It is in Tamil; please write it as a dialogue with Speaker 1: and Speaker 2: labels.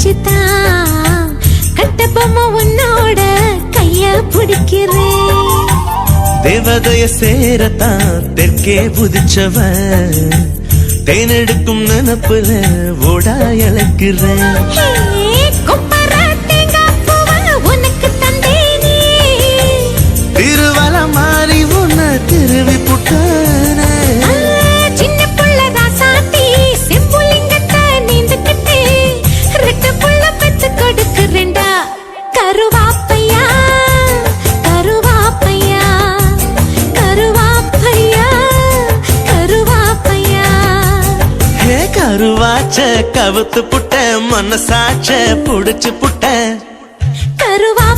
Speaker 1: நினைச்சுதான் கட்ட பொம்மை உன்னோட கைய பிடிக்கிறேன்.
Speaker 2: தேவதைய சேரத்தான் தெற்கே புதிச்சவன் தேனெடுக்கும் நினப்புல ஓடா இழக்கிறேன். திருவல மாறி உன்ன திருவி புட்டான
Speaker 1: சின்ன புள்ள ராசாத்தி செம்புலிங்கத்தை நீந்துக்கிட்டு ரெட்ட புள்ள பெத்து கொடுக்குறேன்டா. கருவாப்பையா கருவாப்பையா கருவாப்பையா கருவாப்பையா.
Speaker 2: ஹே கருவாச்ச கவுத்து புட்ட மனசாச்ச புடிச்சு புட்ட
Speaker 1: கருவா